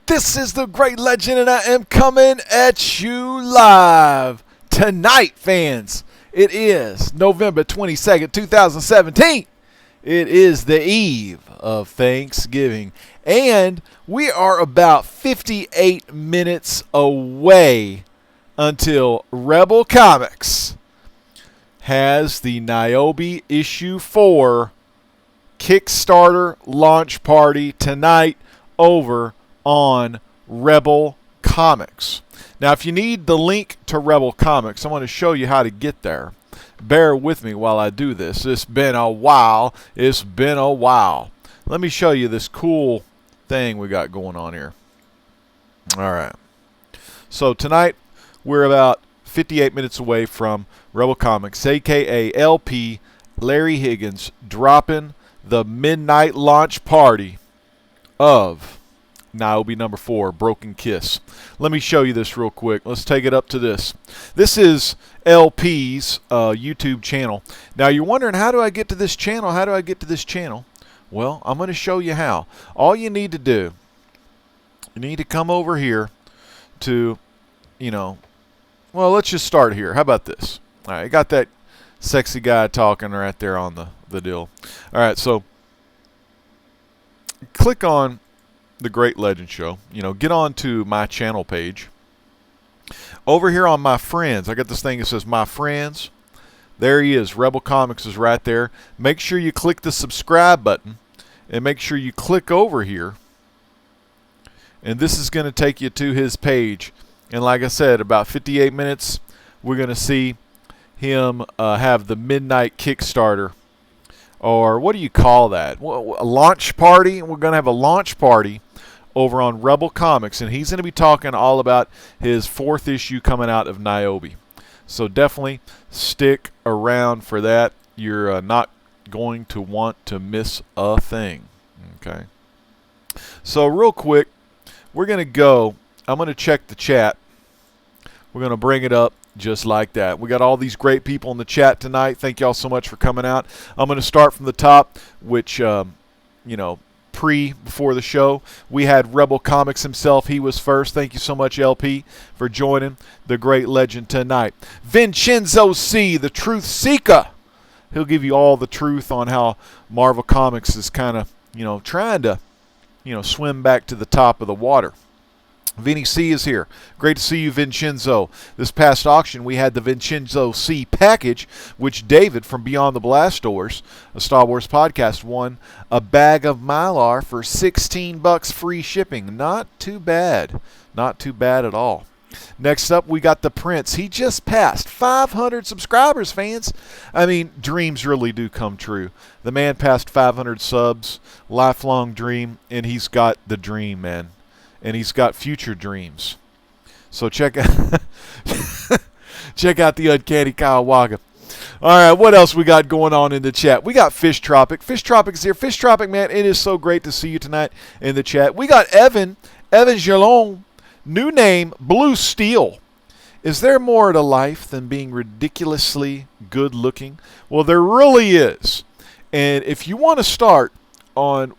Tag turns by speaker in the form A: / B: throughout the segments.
A: This is the Great Legend, and I am coming at you live tonight, fans. It is November 22nd, 2017. It is the eve of Thanksgiving, and we are about 58 minutes away until Rebel Comics has the Niobe Issue 4 Kickstarter launch party tonight over on Rebel Comics. Now, if you need the link to Rebel Comics, I want to show you how to get there. Bear with me while I do this. It's been a while. Let me show you this cool thing we got going on here. All right. So tonight, we're about 58 minutes away from Rebel Comics, a.k.a. LP Larry Higgins, dropping the midnight launch party of Niobe number 4, Broken Kiss. Let me show you this real quick. Let's take it up to this. This is LP's YouTube channel. Now you're wondering, how do I get to this channel? Well, I'm going to show you how. All you need to do, you need to come over here to, well, let's just start here. How about this? All right, I got that sexy guy talking right there on the deal. All right, so click on the Great Legend Show. Get on to my channel page. Over here on my friends, I got this thing that says my friends. There he is. Rebel Comics is right there. Make sure you click the subscribe button and make sure you click over here. And this is going to take you to his page. And like I said, about 58 minutes, we're going to see him have the midnight Kickstarter. Or what do you call that? A launch party. We're going to have a launch party over on Rebel Comics, and he's going to be talking all about his 4th issue coming out of Niobe. So definitely stick around for that. You're not going to want to miss a thing. Okay. So real quick, we're going to go. I'm going to check the chat. We're going to bring it up just like that. We got all these great people in the chat tonight. Thank y'all so much for coming out. I'm going to start from the top, which, before the show, we had Rebel Comics himself. He was first. Thank you so much, LP, for joining the Great Legend tonight. Vincenzo C., the Truth Seeker. He'll give you all the truth on how Marvel Comics is kind of, trying to, swim back to the top of the water. Vinny C is here. Great to see you, Vincenzo. This past auction, we had the Vincenzo C package, which David from Beyond the Blast Doors, a Star Wars podcast, won a bag of Mylar for $16 free shipping. Not too bad. Not too bad at all. Next up, we got the Prince. He just passed 500 subscribers, fans. I mean, dreams really do come true. The man passed 500 subs, lifelong dream, and he's got the dream, man. And he's got future dreams. So check out check out the Uncanny Kawaga. All right, what else we got going on in the chat? We got Fish Tropic. Fish Tropic's here. Fish Tropic, man, it is so great to see you tonight in the chat. We got Evan Jalon. New name, Blue Steel. Is there more to life than being ridiculously good looking? Well, there really is. And if you want to start on,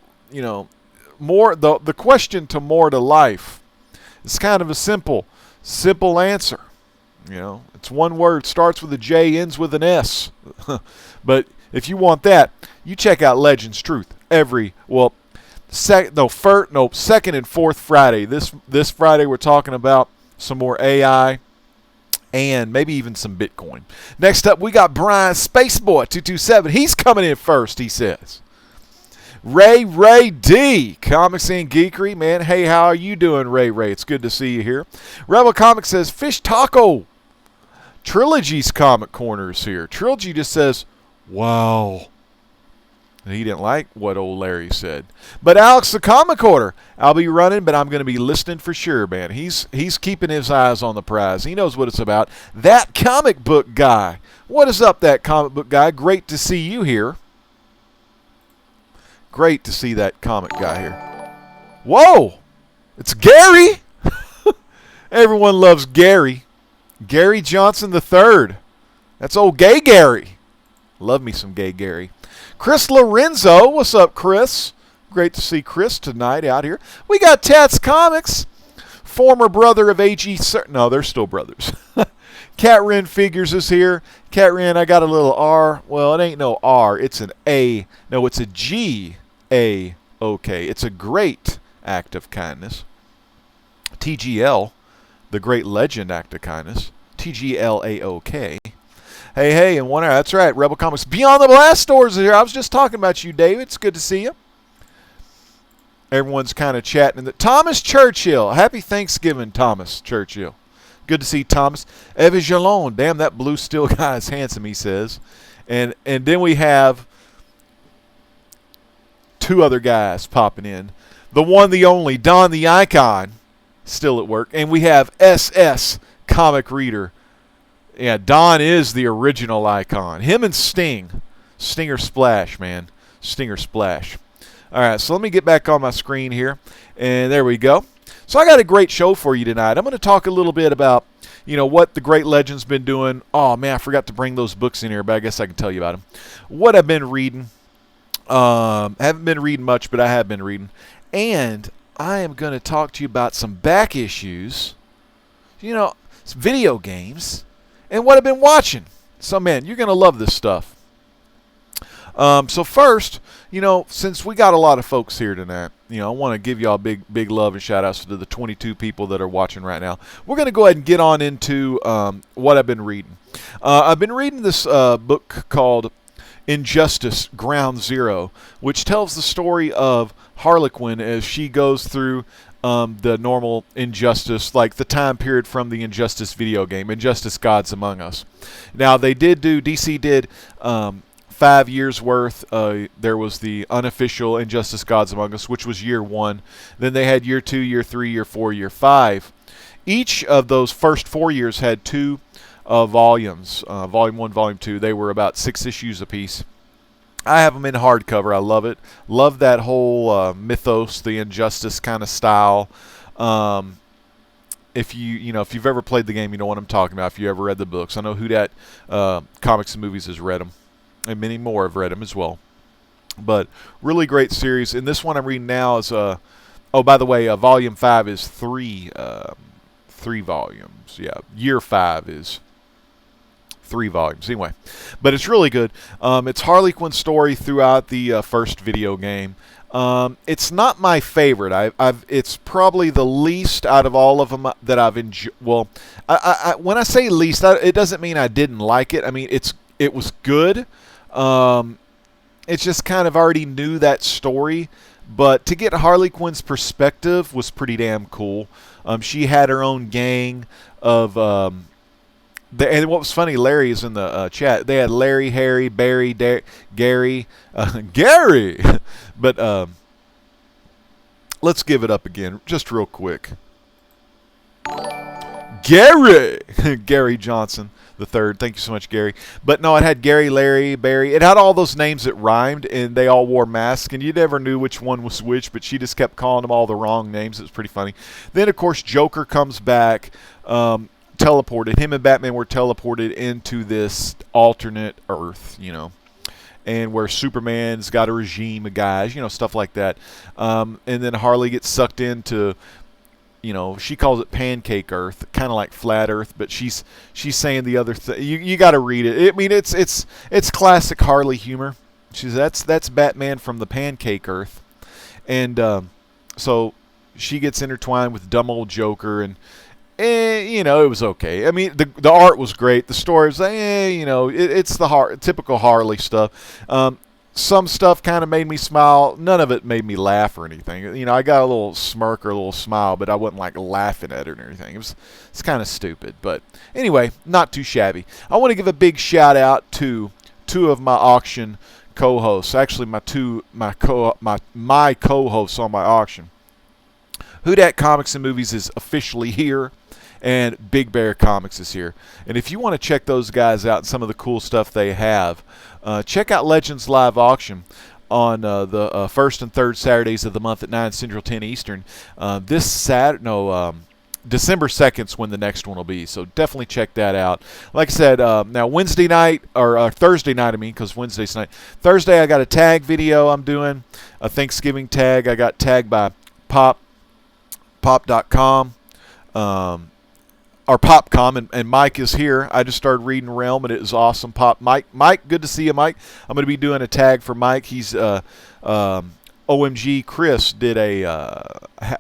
A: more, the question to more to life, it's kind of a simple answer. It's one word, starts with a J, ends with an S. But if you want that, you check out Legends Truth second and fourth Friday. This Friday we're talking about some more AI and maybe even some Bitcoin. Next up, we got Brian Spaceboy 227. He's coming in first, he says. Ray D, Comics and Geekery, man. Hey, how are you doing, Ray? It's good to see you here. Rebel Comics says, Fish Taco. Trilogy's Comic Corner is here. Trilogy just says, wow. And he didn't like what old Larry said. But Alex, the Comic Corner, I'll be running, but I'm going to be listening for sure, man. He's keeping his eyes on the prize. He knows what it's about. That comic book guy. What is up, that comic book guy? Great to see you here. Great to see that comic guy here. Whoa! It's Gary! Everyone loves Gary. Gary Johnson III. That's old gay Gary. Love me some gay Gary. Chris Lorenzo. What's up, Chris? Great to see Chris tonight out here. We got Tats Comics, former brother of A.G. No, they're still brothers. Cat Wren Figures is here. Cat Wren, I got a little R. Well, it ain't no R. It's an A. No, it's a G-A-O-K. It's a great act of kindness. TGL, the great legend act of kindness. TGLAOK. Hey, and one hour. That's right. Rebel Comics Beyond the Blast Doors is here. I was just talking about you, David. It's good to see you. Everyone's kind of chatting. Thomas Churchill. Happy Thanksgiving, Thomas Churchill. Good to see Thomas. Evijalon. Damn, that blue steel guy is handsome, he says. And then we have two other guys popping in. The one, the only, Don the Icon, still at work. And we have SS Comic Reader. Yeah, Don is the original icon. Him and Sting. Stinger Splash, man. Stinger Splash. All right, so let me get back on my screen here. And there we go. So I got a great show for you tonight. I'm going to talk a little bit about, what the Great Legend's been doing. Oh, man, I forgot to bring those books in here, but I guess I can tell you about them. What I've been reading. Haven't been reading much, but I have been reading. And I am going to talk to you about some back issues, some video games, and what I've been watching. So, man, you're going to love this stuff. So first, since we got a lot of folks here tonight, I want to give y'all big love and shout outs to the 22 people that are watching right now. We're going to go ahead and get on into what I've been reading. I've been reading this book called Injustice Ground Zero, which tells the story of Harley Quinn as she goes through the normal Injustice, like the time period from the Injustice video game, Injustice Gods Among Us. Now, DC did 5 years worth. There was the unofficial Injustice Gods Among Us, which was year 1. Then they had year 2, year 3, year 4, year 5. Each of those first 4 years had 2 volumes, volume 1, volume 2. They were about 6 issues apiece. I have them in hardcover. I love it. Love that whole mythos, the Injustice kind of style. If you've ever played the game, you know what I'm talking about. If you ever read the books, I know Who Dat Comics and Movies has read them, and many more have read them as well. But really great series. And this one I'm reading now is by the way, volume 5 is 3 volumes. Yeah, year 5 is 3 volumes. Anyway, but it's really good. It's Harley Quinn's story throughout the first video game. It's not my favorite. It's probably the least out of all of them that I've enjoyed. Well, when I say least, it doesn't mean I didn't like it. I mean, it was good. It's just kind of already knew that story, but to get Harley Quinn's perspective was pretty damn cool. She had her own gang of and what was funny, Larry is in the chat. They had Larry, Harry, Barry, Gary, Gary. But let's give it up again, just real quick. Gary, Gary Johnson the third. Thank you so much, Gary. But no, it had Gary, Larry, Barry. It had all those names that rhymed, and they all wore masks, and you never knew which one was which. But she just kept calling them all the wrong names. It was pretty funny. Then, of course, Joker comes back. Teleported. Him and Batman were teleported into this alternate Earth, and where Superman's got a regime of guys, stuff like that. And then Harley gets sucked into, she calls it Pancake Earth, kind of like Flat Earth, but she's saying the other thing. You got to read it. I mean, it's classic Harley humor. That's Batman from the Pancake Earth, and so she gets intertwined with dumb old Joker and. It was okay. I mean, the art was great. The story was, it's the typical Harley stuff. Some stuff kind of made me smile. None of it made me laugh or anything. I got a little smirk or a little smile, but I wasn't like laughing at it or anything. It's kind of stupid, but anyway, not too shabby. I want to give a big shout out to 2 of my auction co-hosts. Actually, my co-hosts on my auction. Who Dat Comics and Movies is officially here, and Big Bear Comics is here. And if you want to check those guys out and some of the cool stuff they have, check out Legends Live Auction on the first and third Saturdays of the month at 9 Central, 10 Eastern. This December 2nd is when the next one will be, so definitely check that out. Like I said, now Wednesday night, or Thursday night, I mean, because Wednesday's night. Thursday, I got a tag video I'm doing, a Thanksgiving tag. I got tagged by pop.com, or Popcom, and Mike is here. I just started reading Realm, and it is awesome. Mike, good to see you, Mike. I'm going to be doing a tag for Mike. He's OMG Chris did a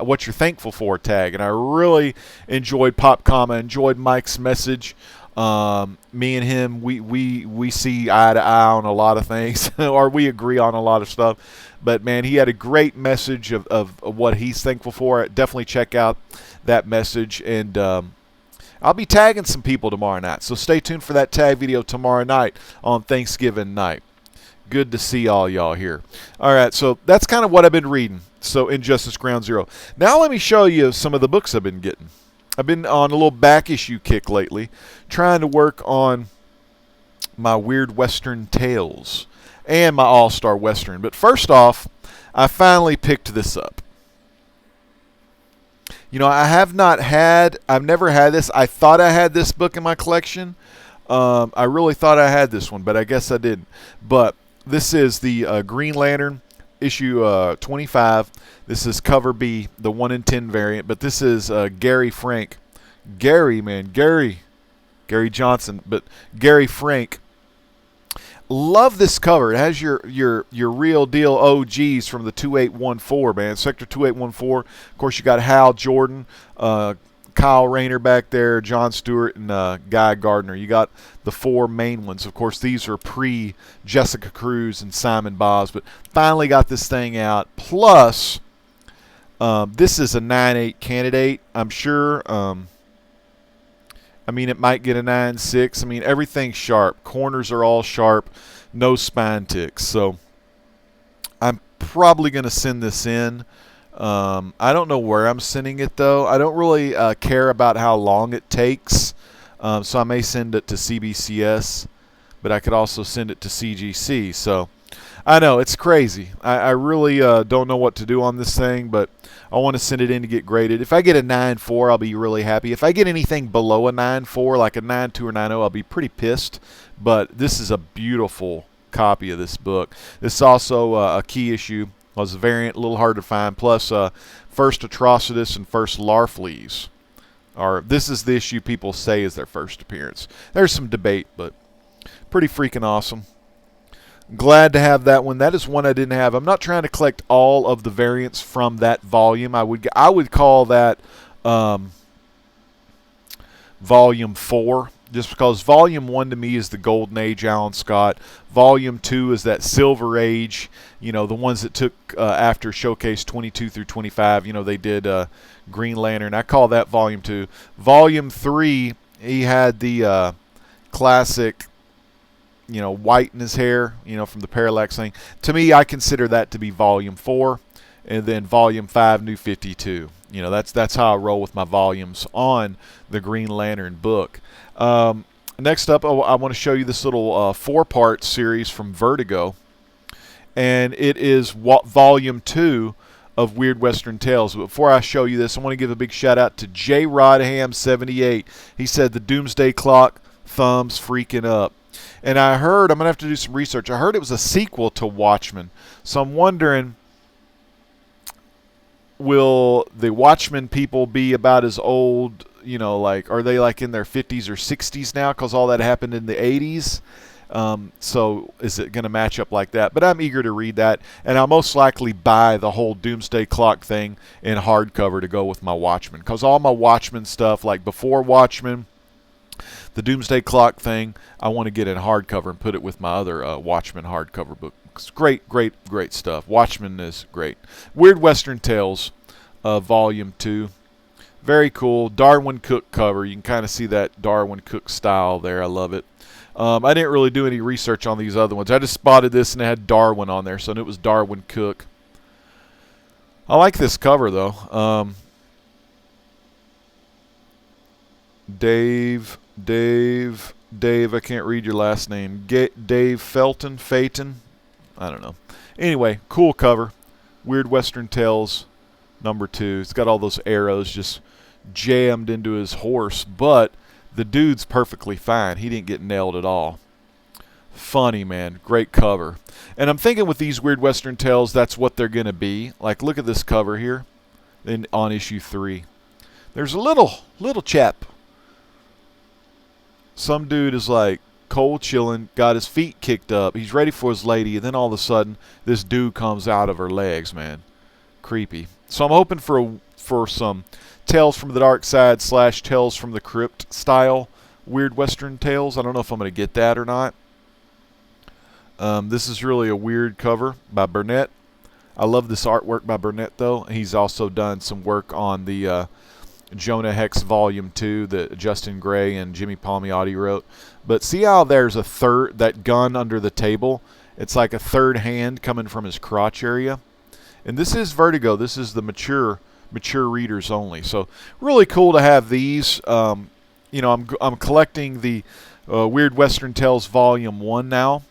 A: what you're thankful for tag, and I really enjoyed Popcom. I enjoyed Mike's message. Me and him, we see eye to eye on a lot of things, or we agree on a lot of stuff. But man, he had a great message of what he's thankful for. Definitely check out that message, and I'll be tagging some people tomorrow night, so stay tuned for that tag video tomorrow night on Thanksgiving night. Good to see all y'all here. All right, so that's kind of what I've been reading. So Injustice Ground Zero. Now let me show you some of the books I've been getting. I've been on a little back issue kick lately, trying to work on my Weird Western Tales and my All-Star Western. But first off, I finally picked this up. You know, I've never had this. I thought I had this book in my collection. I really thought I had this one, but I guess I didn't. But this is the Green Lantern issue 25. This is cover B, the 1 in 10 variant. But this is Gary Frank. Gary Johnson, but Gary Frank. Love this cover. It has your real deal OGs from the 2814, man. Sector 2814. Of course, you got Hal Jordan, Kyle Rayner back there, John Stewart, and Guy Gardner. You got the 4 main ones. Of course, these are pre-Jessica Cruz and Simon Bobs, but finally got this thing out. Plus, this is a 9.8 candidate, I'm sure. I mean, it might get a 9.6. I mean, everything's sharp. Corners are all sharp. No spine ticks. So I'm probably going to send this in. I don't know where I'm sending it, though. I don't really care about how long it takes. So I may send it to CBCS, but I could also send it to CGC. So I know, it's crazy. I really don't know what to do on this thing, but I want to send it in to get graded. If I get a 9.4, I'll be really happy. If I get anything below a 9.4, like a 9.2 or 9.0, I'll be pretty pissed. But this is a beautiful copy of this book. This is also a key issue. Was a variant, a little hard to find. Plus, First Atrocitus and First Larfleeze. This is the issue people say is their first appearance. There's some debate, but pretty freaking awesome. Glad to have that one. That is one I didn't have. I'm not trying to collect all of the variants from that volume. I would call that Volume 4, just because Volume 1 to me is the Golden Age Alan Scott. Volume 2 is that Silver Age, you know, the ones that took after Showcase 22 through 25. You know, they did Green Lantern. I call that Volume 2. Volume 3, he had the classic, you know, white in his hair, you know, from the Parallax thing. To me, I consider that to be Volume 4, and then Volume 5, New 52. You know, that's how I roll with my volumes on the Green Lantern book. Next up, I want to show you this little 4-part series from Vertigo, and it is Volume 2 of Weird Western Tales. But before I show you this, I want to give a big shout out to J. Rodham78. He said the Doomsday Clock thumbs freaking up. And I heard, I'm going to have to do some research, I heard it was a sequel to Watchmen. So I'm wondering, will the Watchmen people be about as old, you know, like, are they like in their 50s or 60s now because all that happened in the 80s? So is it going to match up like that? But I'm eager to read that, and I'll most likely buy the whole Doomsday Clock thing in hardcover to go with my Watchmen, because all my Watchmen stuff, like before Watchmen, the Doomsday Clock thing, I want to get in hardcover and put it with my other Watchmen hardcover book. It's great, great, great stuff. Watchmen is great. Weird Western Tales, Volume 2. Very cool. Darwin Cook cover. You can kind of see that Darwin Cook style there. I love it. I didn't really do any research on these other ones. I just spotted this and it had Darwin on there, so I knew it was Darwin Cook. I like this cover, though. Dave, I can't read your last name. Dave Phaeton. I don't know. Anyway, cool cover. Weird Western Tales, number 2. It's got all those arrows just jammed into his horse, but the dude's perfectly fine. He didn't get nailed at all. Funny, man. Great cover. And I'm thinking with these Weird Western Tales, that's what they're going to be. Like, look at this cover here on issue 3. There's a little chap. Some dude is like cold chilling, got his feet kicked up. He's ready for his lady, and then all of a sudden, this dude comes out of her legs, man. Creepy. So I'm hoping for some Tales from the Dark Side / Tales from the Crypt style Weird Western Tales. I don't know if I'm going to get that or not. This is really a weird cover by Burnett. I love this artwork by Burnett, though. He's also done some work on the Jonah Hex Volume 2 that Justin Gray and Jimmy Palmiotti wrote. But see how there's that gun under the table? It's like a third hand coming from his crotch area. And this is Vertigo. This is the mature readers only. So really cool to have these. I'm collecting the Weird Western Tales Volume 1 now.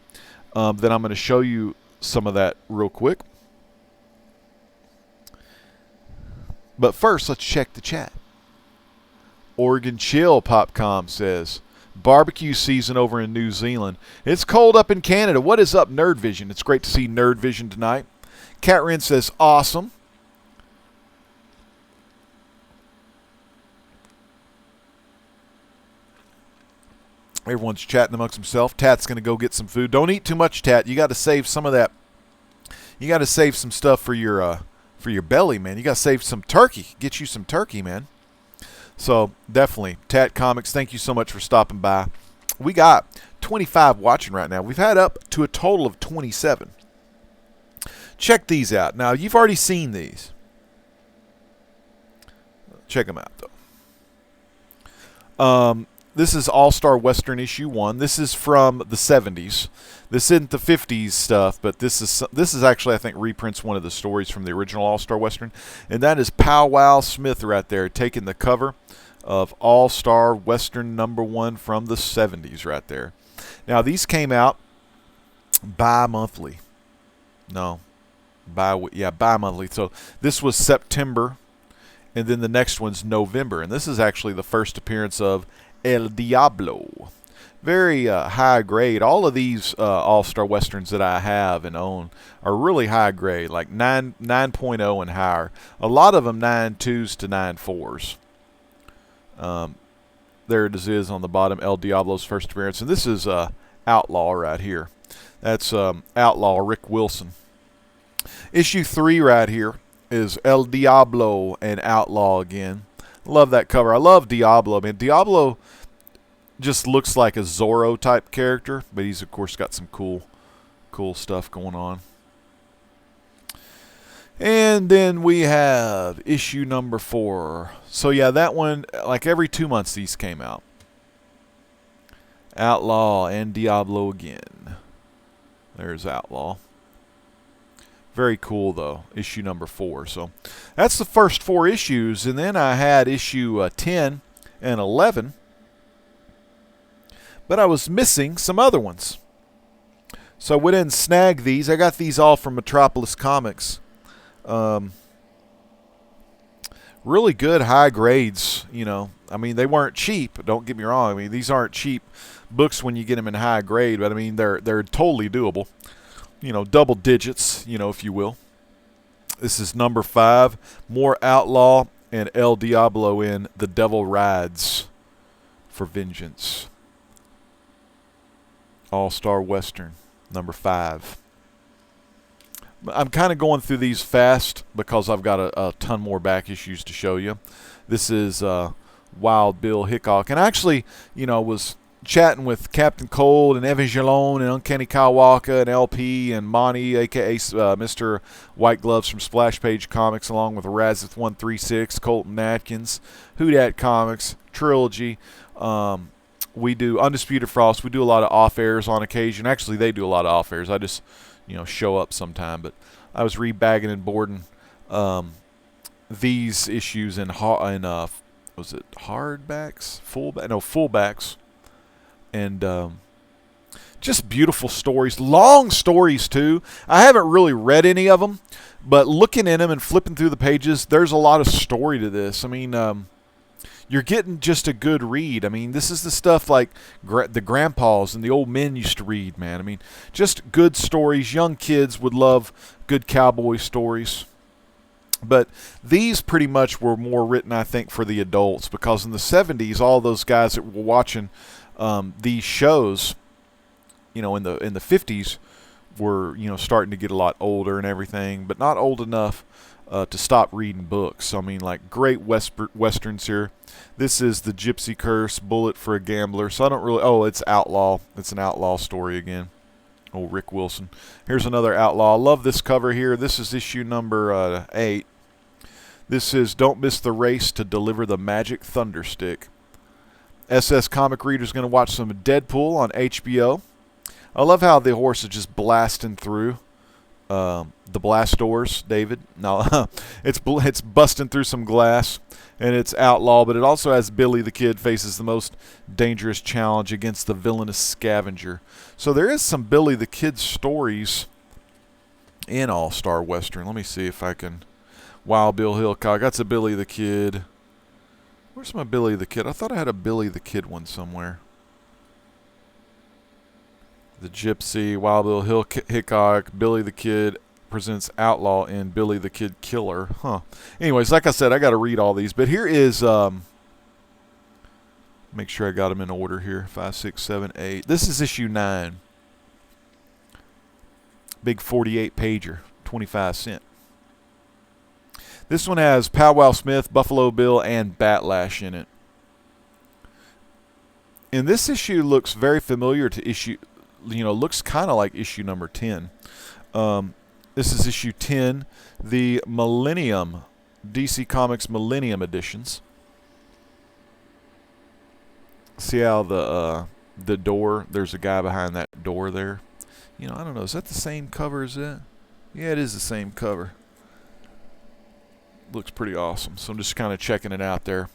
A: Then I'm going to show you some of that real quick. But first, let's check the chat. Oregon Chill Popcom says, barbecue season over in New Zealand. It's cold up in Canada. What is up, Nerd Vision? It's great to see Nerd Vision tonight. Cat Ren says, awesome. Everyone's chatting amongst themselves. Tat's going to go get some food. Don't eat too much, Tat. You got to save some of that. You got to save some stuff for your belly, man. You got to save some turkey. Get you some turkey, man. So definitely, Tat Comics, thank you so much for stopping by. We got 25 watching right now. We've had up to a total of 27. Check these out. Now, you've already seen these. Check them out, though. This is All-Star Western issue 1. This is from the 70s. This isn't the 50s stuff, but this is actually, I think, reprints one of the stories from the original All-Star Western. And that is Pow Wow Smith right there, taking the cover of All-Star Western #1 from the 70s right there. Now, these came out bi-monthly. No. Bi-monthly. So this was September, and then the next one's November. And this is actually the first appearance of El Diablo. Very high grade. All of these All-Star Westerns that I have and own are really high grade, like 9.0 and higher. A lot of them 9.2s to 9.4s. There it is on the bottom, El Diablo's first appearance. And this is Outlaw right here. That's Outlaw Rick Wilson. Issue 3 right here is El Diablo and Outlaw again. Love that cover. I love Diablo, man. Diablo just looks like a Zorro type character, but he's of course got some cool stuff going on. And then we have issue number 4. So yeah, that one, like every 2 months these came out. Outlaw and Diablo again. There's Outlaw. Very cool, though, issue number 4. So that's the first 4 issues. And then I had issue 10 and 11. But I was missing some other ones. So I went in and snagged these. I got these all from Metropolis Comics. Really good high grades, you know. I mean, they weren't cheap. Don't get me wrong. I mean, these aren't cheap books when you get them in high grade. But, I mean, they're totally doable. You know, double digits, you know, if you will. This is number 5. More Outlaw and El Diablo in The Devil Rides for Vengeance. All-Star Western, number 5. I'm kind of going through these fast because I've got a ton more back issues to show you. This is Wild Bill Hickok. And actually, you know, was chatting with Captain Cold and Evan Jalone and Uncanny Kawaka and LP and Monty, a.k.a. Mr. White Gloves from Splash Page Comics, along with Razith 136, Colton Atkins, Whodat Comics, Trilogy. We do Undisputed Frost. We do a lot of off-airs on occasion. Actually, they do a lot of off-airs. I just, you know, show up sometime. But I was rebagging and boarding these issues in was it hardbacks? Fullbacks. And just beautiful stories. Long stories, too. I haven't really read any of them, but looking in them and flipping through the pages, there's a lot of story to this. I mean, you're getting just a good read. I mean, this is the stuff like the grandpas and the old men used to read, man. I mean, just good stories. Young kids would love good cowboy stories. But these pretty much were more written, I think, for the adults, because in the 70s, all those guys that were watching these shows, in the 50s, were starting to get a lot older and everything, but not old enough to stop reading books. So, I mean, like, great westerns here. This is The Gypsy Curse, Bullet for a Gambler. So I don't really... Oh, it's Outlaw. It's an outlaw story again. Oh, Rick Wilson. Here's another outlaw. I love this cover here. This is issue number 8. This is Don't Miss the Race to Deliver the Magic Thunderstick. SS Comic Reader's going to watch some Deadpool on HBO. I love how the horse is just blasting through the blast doors, David. No, it's busting through some glass, and it's outlaw, but it also has Billy the Kid faces the most dangerous challenge against the villainous scavenger. So there is some Billy the Kid stories in All-Star Western. Let me see if I can... Wild Bill Hickok. That's a Billy the Kid. Where's my Billy the Kid? I thought I had a Billy the Kid one somewhere. The Gypsy, Wild Bill Hickok, Billy the Kid presents Outlaw in Billy the Kid Killer. Huh. Anyways, like I said, I got to read all these. But here is... make sure I got them in order here. 5, 6, 7, 8. This is issue 9. Big 48-pager. 25 cents. This one has Powwow Smith, Buffalo Bill, and Batlash in it. And this issue looks very familiar to issue, looks kind of like issue number 10. This is issue 10, the Millennium, DC Comics Millennium editions. See how the door, there's a guy behind that door there. I don't know, is that the same cover as that? Yeah, it is the same cover. Looks pretty awesome. So I'm just kind of checking it out there.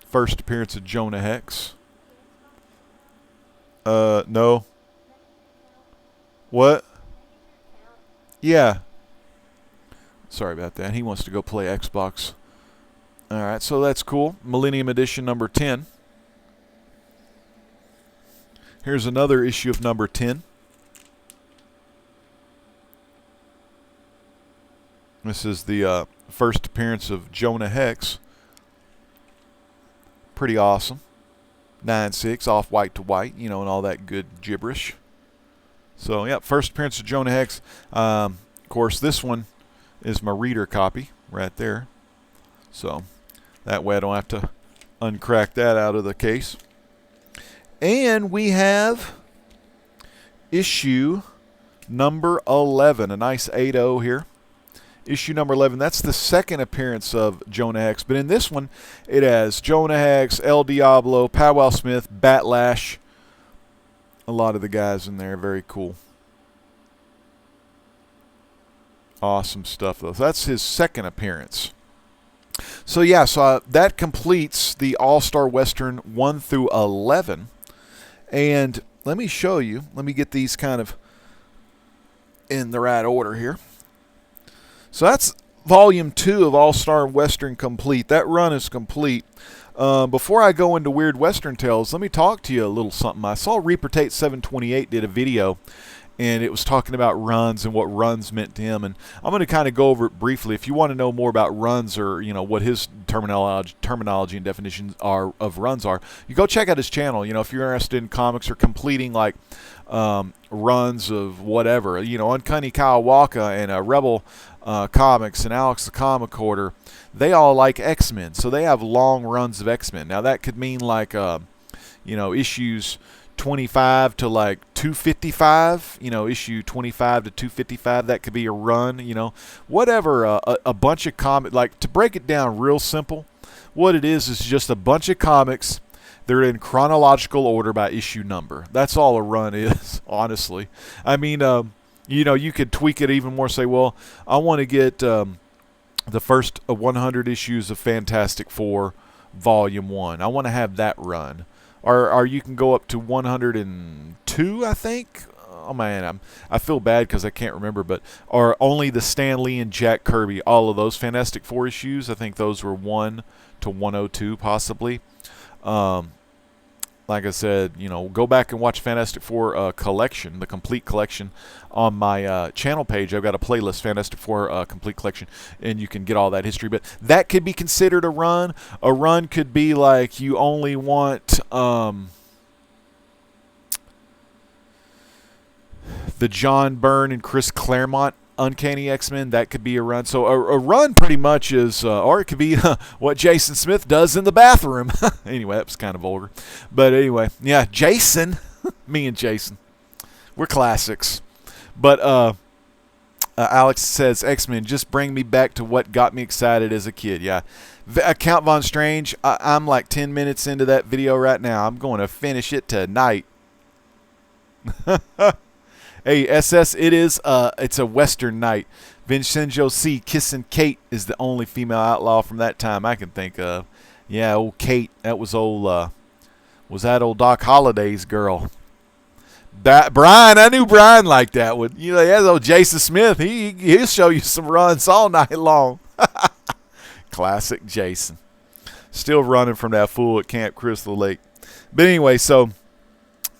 A: First appearance of Jonah Hex. No. What? Yeah. Sorry about that. He wants to go play Xbox. Alright, so that's cool. Millennium Edition number 10. Here's another issue of number 10. This is the first appearance of Jonah Hex. Pretty awesome. 9/6, off white to white, and all that good gibberish. So, yeah, first appearance of Jonah Hex. Of course, this one is my reader copy right there. So, that way I don't have to uncrack that out of the case. And we have issue number 11, a nice 8-0 here. Issue number 11, that's the second appearance of Jonah Hex. But in this one, it has Jonah Hex, El Diablo, Powwow Smith, Batlash. A lot of the guys in there. Very cool. Awesome stuff, though. So that's his second appearance. So, yeah, that completes the All-Star Western 1 through 11. And let me show you. Let me get these kind of in the right order here. So that's Volume 2 of All-Star Western complete. That run is complete. Before I go into Weird Western Tales, let me talk to you a little something. I saw Reaper Tate 728 did a video, and it was talking about runs and what runs meant to him. And I'm going to kind of go over it briefly. If you want to know more about runs or, what his terminology and definitions of runs are, you go check out his channel. If you're interested in comics or completing, like, runs of whatever, Uncanny Kawaka and Rebel Comics and Alex the Comic Hoarder, they all like X-Men, so they have long runs of X-Men. Now that could mean like issues 25 to like 255, issue 25 to 255, that could be a run, whatever, a bunch of comics. Like, to break it down real simple, what it is just a bunch of comics. They're in chronological order by issue number. That's all a run is, honestly. I mean, you could tweak it even more. Say, well, I want to get the first 100 issues of Fantastic Four, Volume 1. I want to have that run. Or you can go up to 102, I think, oh man, I feel bad because I can't remember, but are only the Stan Lee and Jack Kirby, all of those Fantastic Four issues. I think those were 1 to 102 possibly. Like I said, go back and watch Fantastic Four collection, the complete collection, on my channel page. I've got a playlist, Fantastic Four complete collection, and you can get all that history. But that could be considered a run. A run could be like you only want the John Byrne and Chris Claremont Uncanny X-Men. That could be a run. So a run pretty much is, or it could be what Jason Smith does in the bathroom. Anyway, that was kind of vulgar. But anyway, yeah, Jason, me and Jason, we're classics. But Alex says, X-Men, just bring me back to what got me excited as a kid. Yeah, Count Von Strange, I'm like 10 minutes into that video right now. I'm going to finish it tonight. Hey, SS, it's a Western night. Vincenzo C. kissing Kate is the only female outlaw from that time I can think of. Yeah, old Kate. That was was that old Doc Holliday's girl. Brian, I knew Brian like that. That's old Jason Smith. He'll show you some runs all night long. Classic Jason. Still running from that fool at Camp Crystal Lake. But anyway, so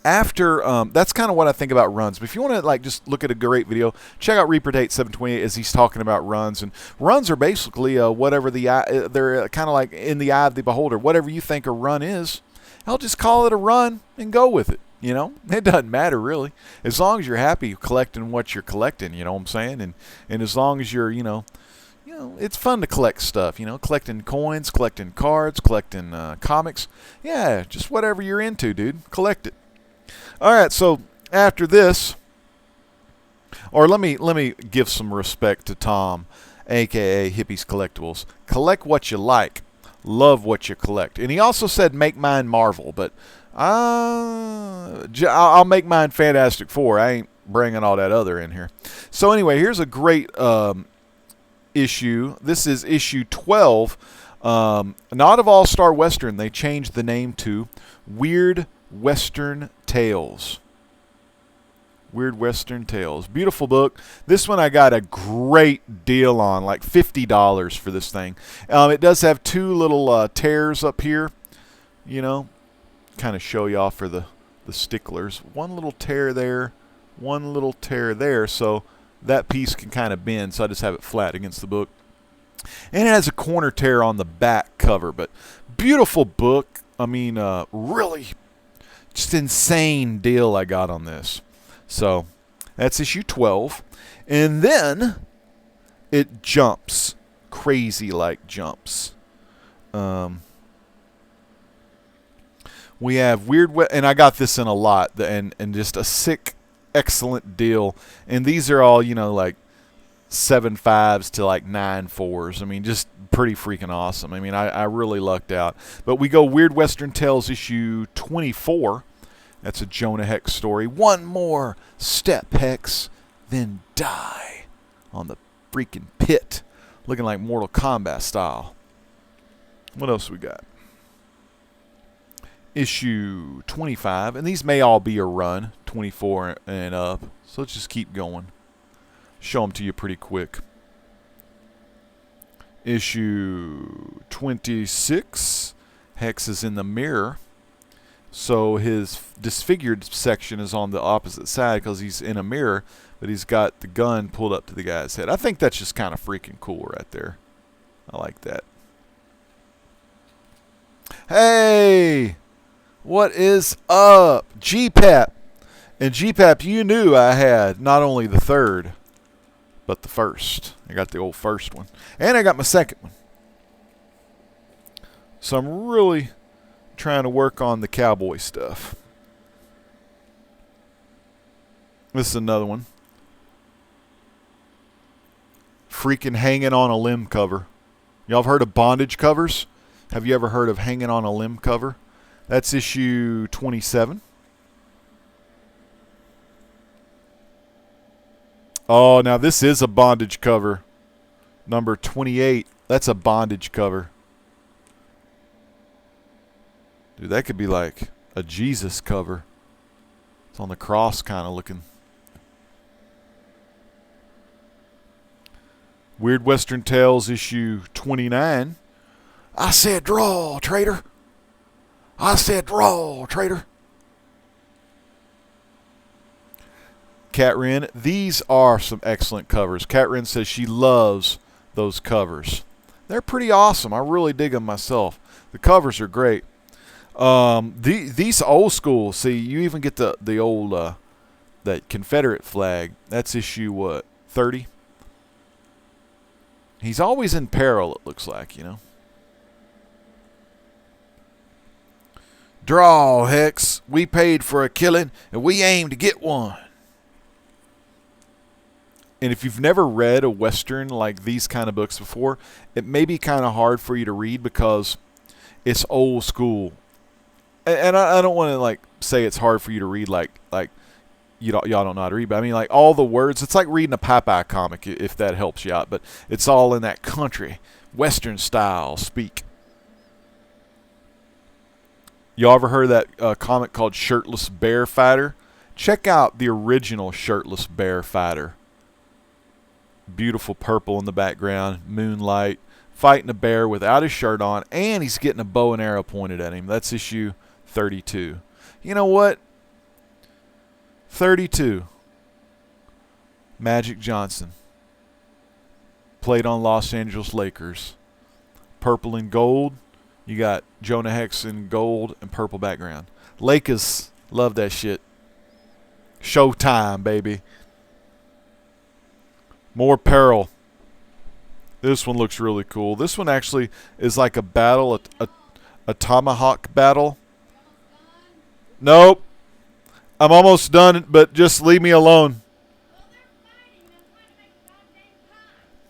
A: after that's kind of what I think about runs. But if you want to just look at a great video, check out Reaper Date 728 as he's talking about runs. And runs are basically whatever they're kind of like in the eye of the beholder. Whatever you think a run is, I'll just call it a run and go with it. It doesn't matter really, as long as you're happy collecting what you're collecting. You know what I'm saying? And as long as you're it's fun to collect stuff. Collecting coins, collecting cards, collecting comics. Yeah, just whatever you're into, dude. Collect it. All right, so after this, or let me give some respect to Tom, aka Hippies Collectibles. Collect what you like, love what you collect. And he also said make mine Marvel, but I'll make mine Fantastic Four. I ain't bringing all that other in here. So anyway, here's a great issue. This is issue 12. Not of All Star Western. They changed the name to Weird Western Tales. Weird Western Tales. Beautiful book. This one I got a great deal on, like $50 for this thing. It does have two little tears up here, kind of show you off for the sticklers. One little tear there, one little tear there, so that piece can kind of bend, so I just have it flat against the book. And it has a corner tear on the back cover, but beautiful book. I mean, really just insane deal I got on this. So that's issue 12. And then it jumps. Crazy like jumps. We have and I got this in a lot, and just a sick, excellent deal. And these are all, like 7.5s to like 9.4s. I mean, just pretty freaking awesome. I mean, I really lucked out. But we go Weird Western Tales issue 24. That's a Jonah Hex story. One more step, Hex, then die on the freaking pit. Looking like Mortal Kombat style. What else we got? Issue 25. And these may all be a run, 24 and up. So let's just keep going. Show them to you pretty quick. Issue 26. Hex is in the mirror. So his disfigured section is on the opposite side because he's in a mirror, but he's got the gun pulled up to the guy's head. I think that's just kind of freaking cool right there. I like that. Hey! What is up? GPAP. And GPAP, you knew I had not only the third, but the first. I got the old first one. And I got my second one. So I'm really trying to work on the cowboy stuff. This is another one. Freaking hanging on a limb cover. Y'all have heard of bondage covers? Have you ever heard of hanging on a limb cover? That's issue 27. Oh, now this is a bondage cover. Number 28. That's a bondage cover. Dude, that could be like a Jesus cover. It's on the cross kind of looking. Weird Western Tales issue 29. I said draw, traitor. I said draw, traitor. Cat Wren, these are some excellent covers. Cat Wren says she loves those covers. They're pretty awesome. I really dig them myself. The covers are great. These old school. See, you even get the old that Confederate flag. That's issue what, 30? He's always in peril. It looks like, you know. Draw, Hex. We paid for a killing, and we aim to get one. And if you've never read a Western like these kind of books before, it may be kind of hard for you to read because it's old school. And I don't want to like say it's hard for you to read like y'all don't know how to read, but I mean like all the words. It's like reading a Popeye comic if that helps you out. But it's all in that country Western style speak. Y'all ever heard of that comic called Shirtless Bear Fighter? Check out the original Shirtless Bear Fighter. Beautiful purple in the background, moonlight, fighting a bear without his shirt on, and he's getting a bow and arrow pointed at him. That's issue 32. You know what? 32. Magic Johnson. Played on Los Angeles Lakers. Purple and gold. You got Jonah Hex in gold and purple background. Lakers, love that shit. Showtime, baby. More peril. This one looks really cool. This one actually is like a battle, a tomahawk battle. Nope. I'm almost done, but just leave me alone.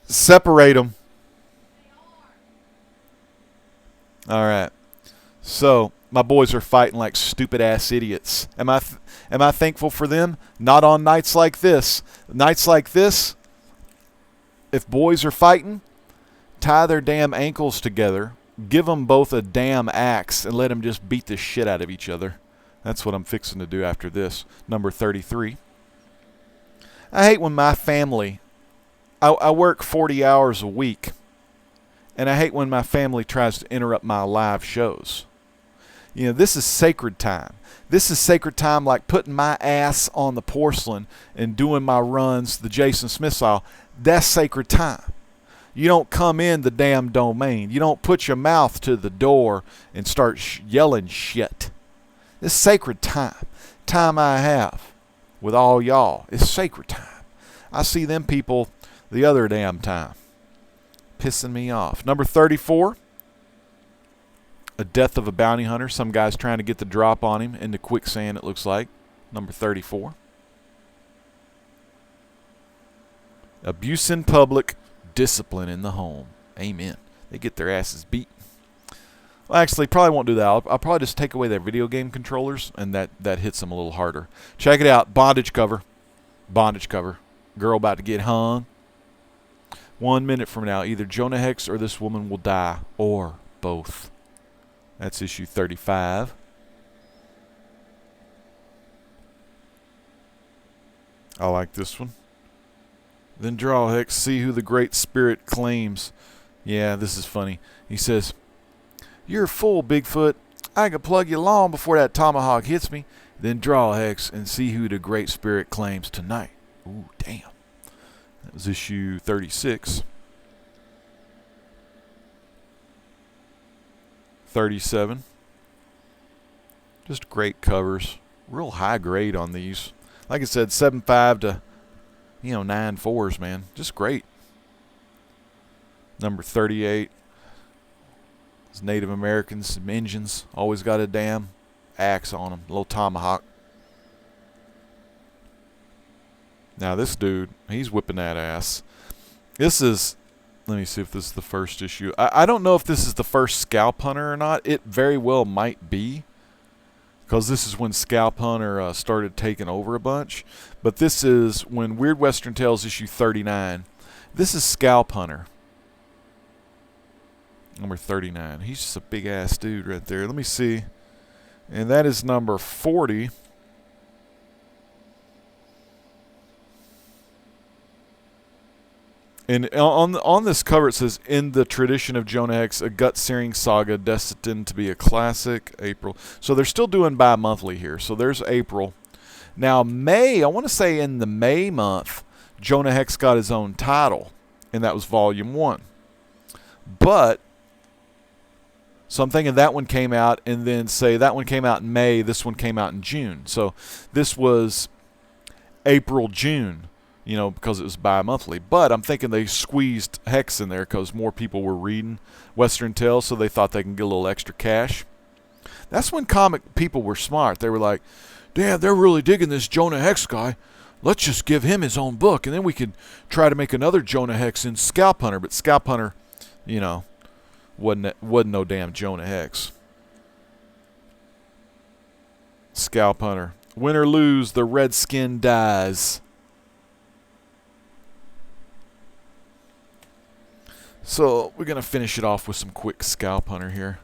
A: Separate them. All right. So my boys are fighting like stupid ass idiots. Am I thankful for them? Not on nights like this. Nights like this. If boys are fighting, tie their damn ankles together, give them both a damn axe, and let them just beat the shit out of each other. That's what I'm fixing to do after this. Number 33. I hate when my family, I work 40 hours a week, and I hate when my family tries to interrupt my live shows. You know, this is sacred time. This is sacred time like putting my ass on the porcelain and doing my runs the Jason Smith style. That's sacred time. You don't come in the damn domain. You don't put your mouth to the door and start yelling shit. This is sacred time. Time I have with all y'all. It's sacred time. I see them people the other damn time. Pissing me off. Number 34. A death of a bounty hunter. Some guy's trying to get the drop on him into quicksand, it looks like. Number 34. Abuse in public, discipline in the home. Amen. They get their asses beat. Well, actually, probably won't do that. I'll probably just take away their video game controllers, and that hits them a little harder. Check it out. Bondage cover. Bondage cover. Girl about to get hung. 1 minute from now, either Jonah Hex or this woman will die, or both. That's issue 35. I like this one. Then draw, Hex, see who the Great Spirit claims. Yeah, this is funny. He says, "You're full, Bigfoot. I can plug you long before that tomahawk hits me." Then draw, Hex, and see who the Great Spirit claims tonight. Ooh, damn. That was issue 36. 37. Just great covers. Real high grade on these. Like I said, 7.5 to 9.4s, man. Just great. Number 38. It's Native Americans, some Indians. Always got a damn axe on them. A little tomahawk. Now this dude, he's whipping that ass. This is, let me see if this is the first issue. I don't know if this is the first Scalp Hunter or not. It very well might be, because this is when Scalp Hunter started taking over a bunch. But this is when Weird Western Tales issue 39. This is Scalp Hunter. Number 39. He's just a big ass dude right there. Let me see. And that is number 40. And on this cover it says, "In the tradition of Jonah Hex, a gut-searing saga destined to be a classic." April. So they're still doing bi-monthly here. So there's April. Now May, I want to say in the May month, Jonah Hex got his own title, and that was Volume 1. But, so I'm thinking that one came out, and then say that one came out in May, this one came out in June. So this was April, June, you know, because it was bi-monthly. But I'm thinking they squeezed Hex in there because more people were reading Western Tales, so they thought they can get a little extra cash. That's when comic people were smart. They were like, damn, they're really digging this Jonah Hex guy. Let's just give him his own book, and then we could try to make another Jonah Hex in Scalp Hunter. But Scalp Hunter, you know, wasn't no damn Jonah Hex. Scalp Hunter. Win or lose, the Redskin dies. So we're going to finish it off with some quick Scalp Hunter here.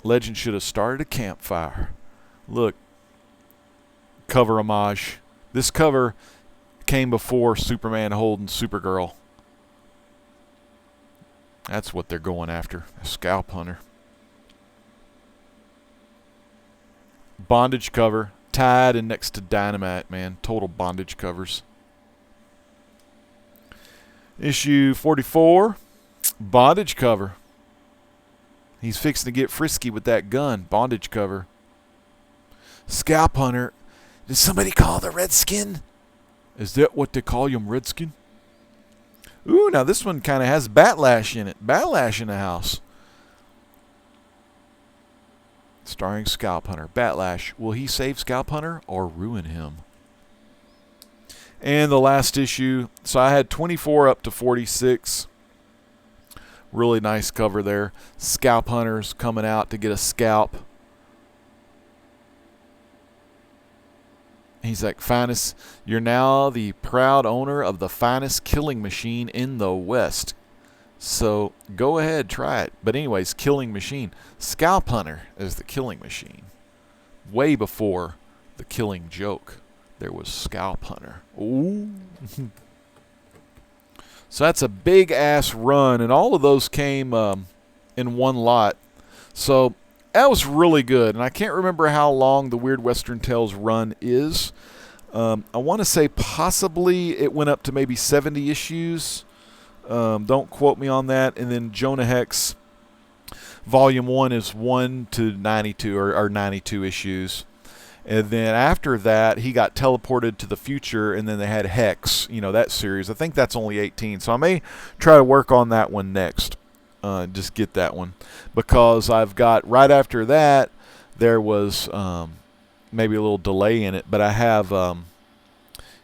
A: Legend should have started a campfire. Look. Cover homage. This cover came before Superman holding Supergirl. That's what they're going after. A Scalp Hunter. Bondage cover. Tied and next to Dynamite, man. Total bondage covers. Issue 44. Bondage cover. He's fixing to get frisky with that gun. Bondage cover. Scalp Hunter. Did somebody call the Redskin? Is that what they call him, Redskin? Ooh, now this one kind of has Batlash in it. Batlash in the house. Starring Scalp Hunter. Batlash. Will he save Scalp Hunter or ruin him? And the last issue. So I had 24 up to 46. Really nice cover there. Scalp Hunter's coming out to get a scalp. He's like, finest, you're now the proud owner of the finest killing machine in the West. So go ahead, try it. But anyways, killing machine. Scalp Hunter is the killing machine. Way before the Killing Joke, there was Scalp Hunter. Ooh. So that's a big ass run, and all of those came in one lot. So that was really good, and I can't remember how long the Weird Western Tales run is. I want to say possibly it went up to maybe 70 issues. Don't quote me on that. And then Jonah Hex Volume 1 is 1 to 92 or 92 issues. And then after that, he got teleported to the future, and then they had Hex, you know, that series. I think that's only 18, so I may try to work on that one next. Just get that one, because I've got right after that there was maybe a little delay in it, but I have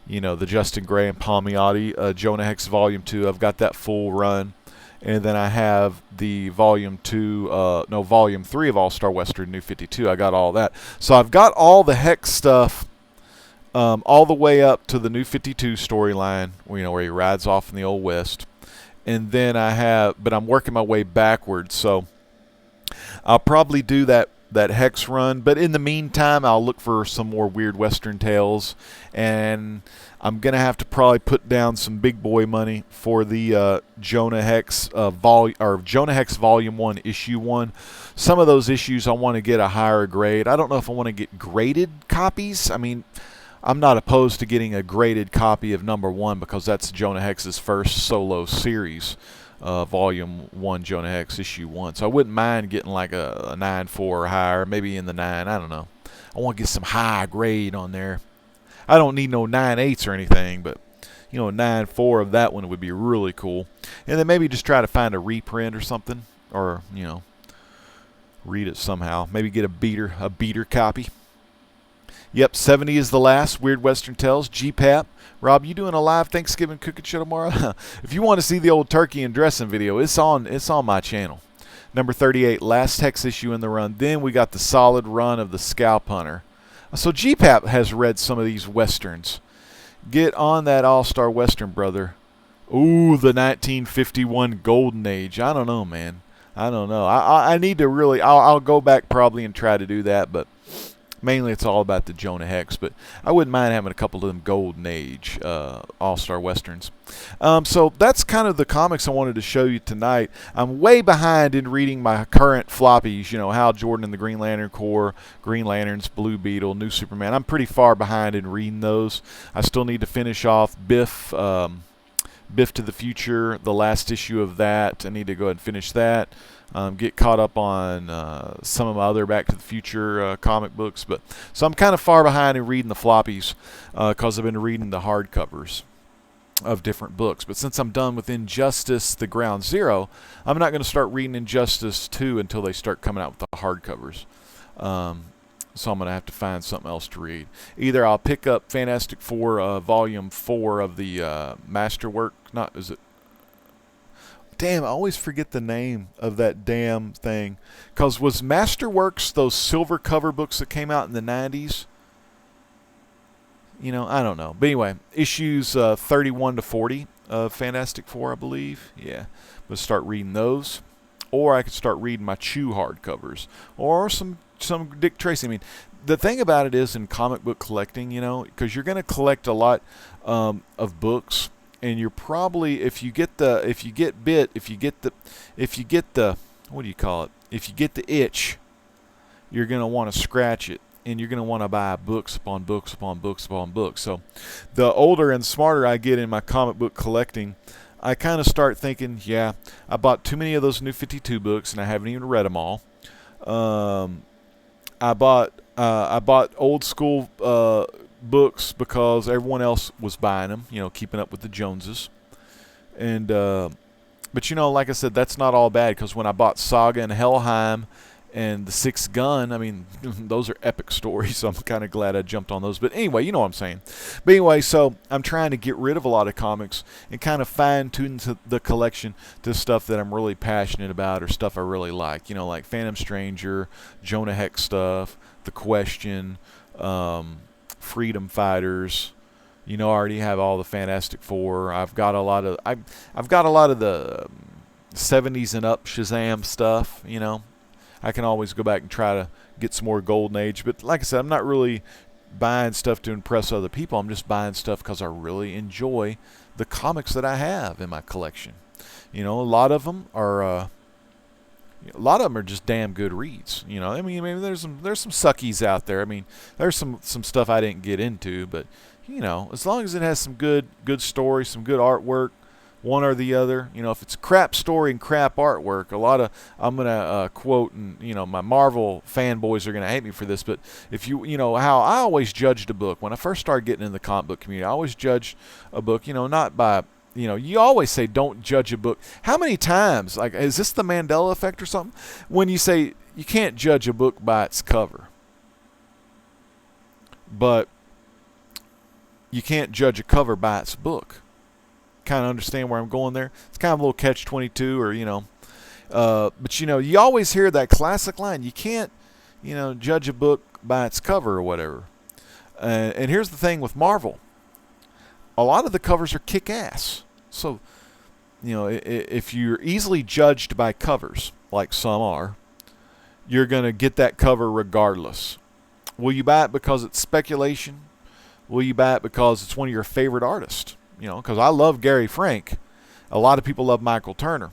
A: you know, the Justin Gray and Palmiotti Jonah Hex Volume 2. I've got that full run, and then I have the Volume 3 of All-Star Western New 52. I got all that, so I've got all the Hex stuff all the way up to the New 52 storyline, you know, where he rides off in the Old West. And then I have, but I'm working my way backwards, so I'll probably do that Hex run. But in the meantime, I'll look for some more Weird Western Tales, and I'm gonna have to probably put down some big boy money for the Jonah Hex Jonah Hex Volume 1 Issue 1. Some of those issues I want to get a higher grade. I don't know if I want to get graded copies. I mean, I'm not opposed to getting a graded copy of number 1, because that's Jonah Hex's first solo series, Volume 1 Jonah Hex Issue 1. So I wouldn't mind getting like a 9.4 or higher, maybe in the 9. I don't know. I want to get some high grade on there. I don't need no 9.8s or anything, but you know, 9.4 of that one would be really cool. And then maybe just try to find a reprint or something, or you know, read it somehow. Maybe get a beater copy. Yep, 70 is the last Weird Western Tales. GPAP. Rob, you doing a live Thanksgiving cooking show tomorrow? If you want to see the old turkey and dressing video, it's on my channel. Number 38, last Hex issue in the run. Then we got the solid run of the Scalp Hunter. So GPAP has read some of these Westerns. Get on that All-Star Western, brother. Ooh, the 1951 Golden Age. I don't know, man. I don't know. I need to really, I'll go back probably and try to do that, but Mainly it's all about the Jonah Hex, but I wouldn't mind having a couple of them Golden Age All-Star Westerns. So that's kind of the comics I wanted to show you tonight. I'm way behind in reading my current floppies, Hal Jordan and the Green Lantern Corps, Green Lanterns, Blue Beetle, New Superman. I'm pretty far behind in reading those. I still need to finish off Biff to the Future, the last issue of that. I need to go ahead and finish that. Get caught up on some of my other Back to the Future comic books. So I'm kind of far behind in reading the floppies because I've been reading the hardcovers of different books. But since I'm done with Injustice, the Ground Zero, I'm not going to start reading Injustice 2 until they start coming out with the hardcovers. So I'm going to have to find something else to read. Either I'll pick up Fantastic Four Volume 4 of the Masterwork. Damn, I always forget the name of that damn thing. Because was Masterworks those silver cover books that came out in the 90s? I don't know. But anyway, issues 31 to 40 of Fantastic Four, I believe. Yeah, but start reading those. Or I could start reading my Chew hardcovers. Or some Dick Tracy. I mean, the thing about it is in comic book collecting, because you're going to collect a lot of books. And you're probably, if you get the itch, you're going to want to scratch it. And you're going to want to buy books upon books upon books upon books. So the older and smarter I get in my comic book collecting, I kind of start thinking, yeah, I bought too many of those New 52 books, and I haven't even read them all. I bought old school books because everyone else was buying them, keeping up with the Joneses. And but like I said, that's not all bad, because when I bought Saga and Helheim and The Sixth Gun, I mean, those are epic stories, so I'm kind of glad I jumped on those. But anyway, you know what I'm saying. But anyway, so I'm trying to get rid of a lot of comics and kind of fine-tune the collection to stuff that I'm really passionate about or stuff I really like. Like Phantom Stranger, Jonah Hex stuff, The Question, Freedom Fighters. I already have all the Fantastic Four. I've got a lot of the 70s and up Shazam stuff. I can always go back and try to get some more Golden Age. But like I said, I'm not really buying stuff to impress other people. I'm just buying stuff because I really enjoy the comics that I have in my collection. A lot of them are just damn good reads. I mean, maybe there's some suckies out there. I mean, there's some stuff I didn't get into, but as long as it has some good story, some good artwork, one or the other. If it's crap story and crap artwork, I'm gonna quote, and my Marvel fanboys are gonna hate me for this, but if how I always judged a book when I first started getting in the comic book community, I always judged a book, not by you always say don't judge a book. How many times, like, is this the Mandela effect or something, when you say you can't judge a book by its cover, but you can't judge a cover by its book? Kind of understand where I'm going there? It's kind of a little catch-22, or but you always hear that classic line: you can't judge a book by its cover or whatever. And here's the thing with Marvel: a lot of the covers are kick-ass. So if you're easily judged by covers, like some are, you're going to get that cover regardless. Will you buy it because it's speculation? Will you buy it because it's one of your favorite artists? Because I love Gary Frank. A lot of people love Michael Turner.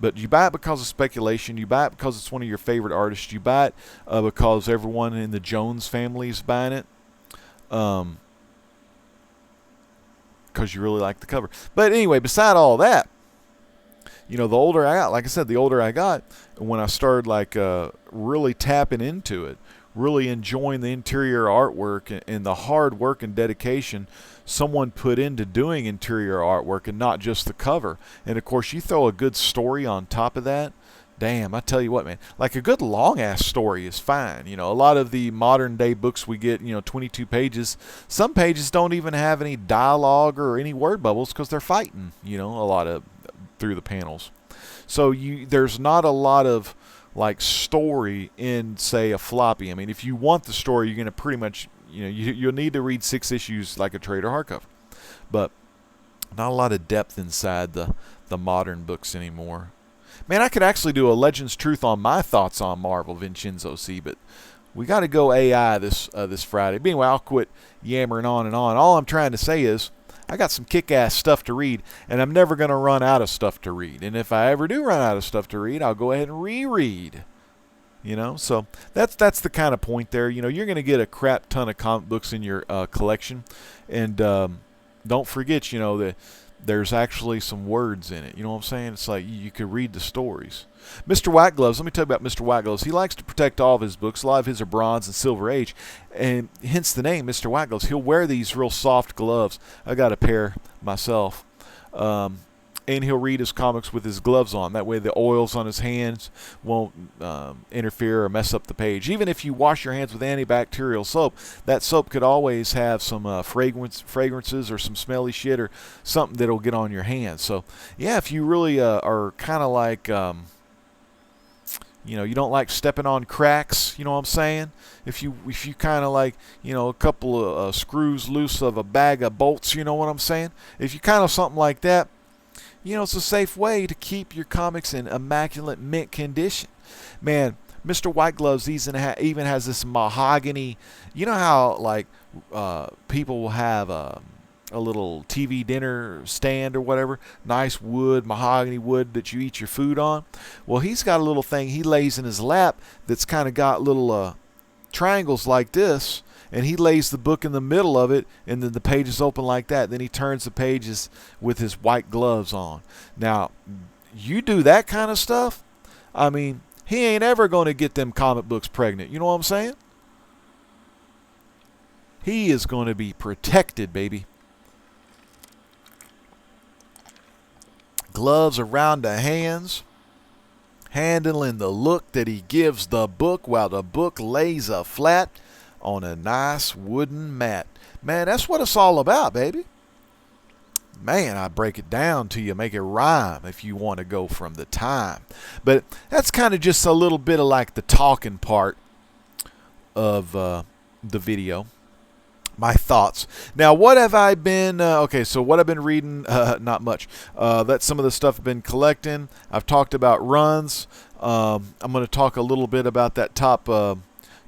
A: But you buy it because of speculation. You buy it because it's one of your favorite artists. You buy it because everyone in the Jones family is buying it. Because you really like the cover. But anyway, beside all that, the older I got, like I said, when I started really tapping into it, really enjoying the interior artwork and the hard work and dedication someone put into doing interior artwork and not just the cover. And of course, you throw a good story on top of that. Damn, I tell you what, man, like a good long ass story is fine. A lot of the modern day books we get, 22 pages, some pages don't even have any dialogue or any word bubbles because they're fighting, a lot of through the panels. So there's not a lot of like story in, say, a floppy. I mean, if you want the story, you're going to pretty much, you'll need to read 6 issues like a trade or hardcover. But not a lot of depth inside the modern books anymore. Man, I could actually do a Legends Truth on my thoughts on Marvel, Vincenzo C, but We got to go AI this Friday. But anyway, I'll quit yammering on and on. All I'm trying to say is I got some kick-ass stuff to read, and I'm never going to run out of stuff to read. And if I ever do run out of stuff to read, I'll go ahead and reread. So that's the kind of point there. You're going to get a crap ton of comic books in your collection, and don't forget, that there's actually some words in it. You know what I'm saying? It's like you could read the stories. Mr. White Gloves, let me tell you about Mr. White Gloves. He likes to protect all of his books. A lot of his are Bronze and Silver Age, and hence the name, Mr. White Gloves. He'll wear these real soft gloves. I got a pair myself. And he'll read his comics with his gloves on. That way the oils on his hands won't interfere or mess up the page. Even if you wash your hands with antibacterial soap, that soap could always have some fragrances or some smelly shit or something that'll get on your hands. So, yeah, if you really are kind of like, you don't like stepping on cracks, you know what I'm saying? If you kind of like, a couple of screws loose of a bag of bolts, you know what I'm saying? If you kind of something like that, it's a safe way to keep your comics in immaculate mint condition. Man, Mr. White Gloves even has this mahogany. You know how, like, people will have a little TV dinner stand or whatever, nice wood, mahogany wood that you eat your food on? Well, he's got a little thing he lays in his lap that's kind of got little triangles like this, and he lays the book in the middle of it, and then the pages open like that. Then he turns the pages with his white gloves on. Now, you do that kind of stuff, I mean, he ain't ever going to get them comic books pregnant. You know what I'm saying? He is going to be protected, baby. Gloves around the hands, handling the look that he gives the book while the book lays flat on a nice wooden mat. Man, that's what it's all about, baby. Man, I break it down to you, make it rhyme if you want to go from the time. But that's kind of just a little bit of like the talking part of the video. My thoughts. Now, what have I been... so what I've been reading, not much. That's some of the stuff I've been collecting. I've talked about runs. I'm going to talk a little bit about that top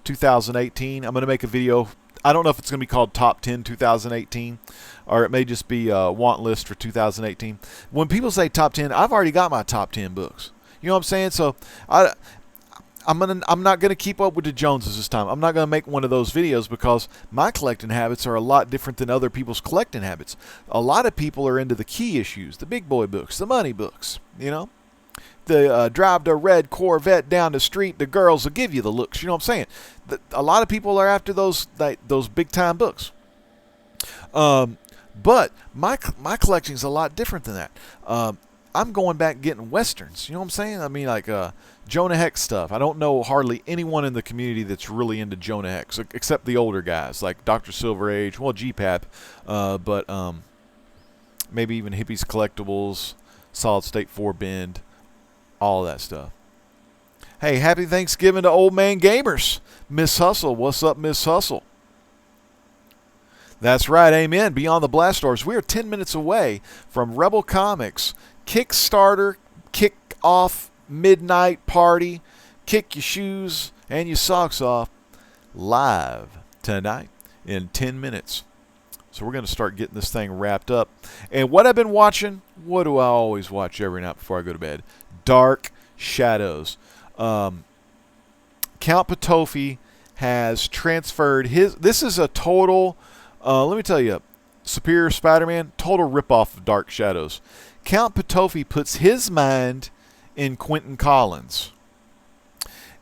A: 2018. I'm going to make a video. I don't know if it's going to be called Top 10 2018, or it may just be a want list for 2018. When people say Top 10, I've already got my top 10 books. You know what I'm saying? So I'm not going to keep up with the Joneses this time. I'm not going to make one of those videos because my collecting habits are a lot different than other people's collecting habits. A lot of people are into the key issues, the big boy books, the money books, The drive the red Corvette down the street, the girls will give you the looks. You know what I'm saying? A lot of people are after those big time books. But my collection is a lot different than that. I'm going back and getting westerns. You know what I'm saying? I mean, like Jonah Hex stuff. I don't know hardly anyone in the community that's really into Jonah Hex, except the older guys like Dr. Silver Age, well, GPAP, but maybe even Hippies Collectibles, Solid State 4 Bend, all that stuff. Hey, happy Thanksgiving to Old Man Gamers. Miss Hustle. What's up, Miss Hustle? That's right, amen. Beyond the Blast Doors. We are 10 minutes away from Rebel Comics Kickstarter, kick-off, midnight party, kick your shoes and your socks off, live tonight in 10 minutes. So we're going to start getting this thing wrapped up. And what I've been watching, what do I always watch every night before I go to bed? Dark Shadows. Count Patofi has transferred his... This is a total... let me tell you, Superior Spider-Man, total ripoff of Dark Shadows. Count Patofi puts his mind in Quentin Collins.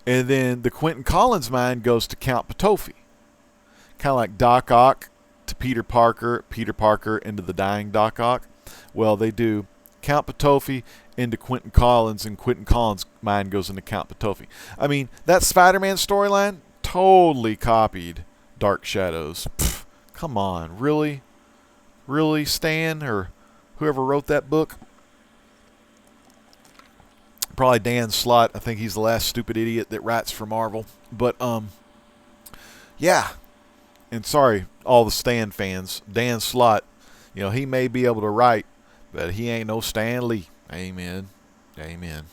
A: And then the Quentin Collins mind goes to Count Patofi. Kind of like Doc Ock to Peter Parker into the dying Doc Ock. Well, they do Count Patofi into Quentin Collins, and Quentin Collins' mind goes into Count Patofi. I mean, that Spider-Man storyline totally copied Dark Shadows. Pfft, come on, really? Really, Stan, or whoever wrote that book? Probably Dan Slott. I think he's the last stupid idiot that writes for Marvel. But, yeah. And sorry, all the Stan fans. Dan Slott, he may be able to write, but he ain't no Stan Lee. Amen. Amen.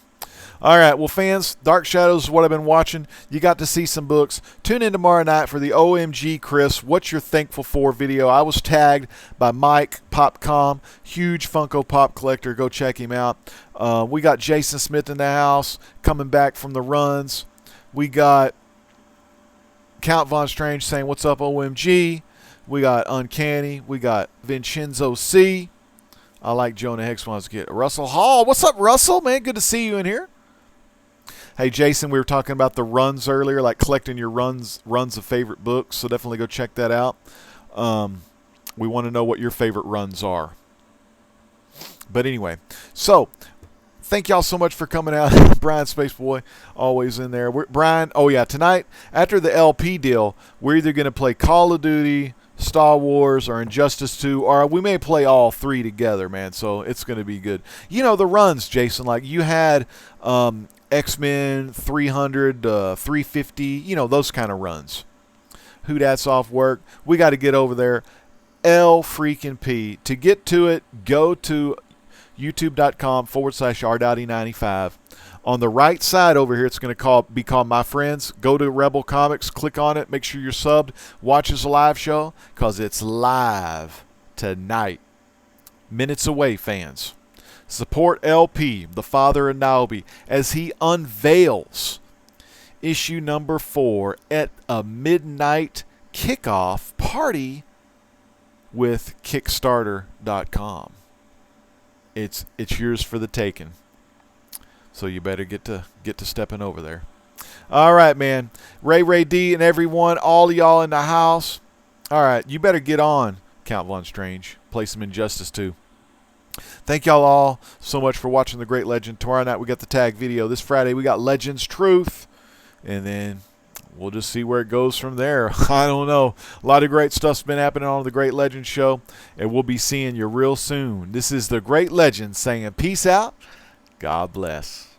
A: All right, well, fans, Dark Shadows is what I've been watching. You got to see some books. Tune in tomorrow night for the OMG Chris, What You're Thankful For video. I was tagged by Mike Popcom, huge Funko Pop collector. Go check him out. We got Jason Smith in the house coming back from the runs. We got Count Von Strange saying, what's up, OMG? We got Uncanny. We got Vincenzo C. I like Jonah Hex wants to get Russell Hall. What's up, Russell? Man, good to see you in here. Hey, Jason, we were talking about the runs earlier, like collecting your runs of favorite books, so definitely go check that out. We want to know what your favorite runs are. But anyway, so thank y'all so much for coming out. Brian Spaceboy, always in there. Brian, oh yeah, tonight, after the LP deal, we're either going to play Call of Duty, Star Wars, or Injustice 2, or we may play all three together, man, so it's going to be good. You know, the runs, Jason, like you had X-Men 300, 350, you know, those kind of runs. Who That's Off Work. We got to get over there. L-freaking-P. To get to it, go to youtube.com/r.e95. On the right side over here, it's going to be called My Friends. Go to Rebel Comics, click on it, make sure you're subbed. Watch this live show, because it's live tonight. Minutes away, fans. Support LP, the father of Naomi, as he unveils issue number 4 at a midnight kickoff party with Kickstarter.com. It's yours for the taking. So you better get to stepping over there. All right, man. Ray D and everyone, all of y'all in the house. All right, you better get on, Count Von Strange. Play some Injustice 2. Thank y'all all so much for watching The Great Legend. Tomorrow night we got the tag video. This Friday we got Legends Truth. And then we'll just see where it goes from there. I don't know. A lot of great stuff's been happening on The Great Legend Show. And we'll be seeing you real soon. This is The Great Legend saying peace out. God bless.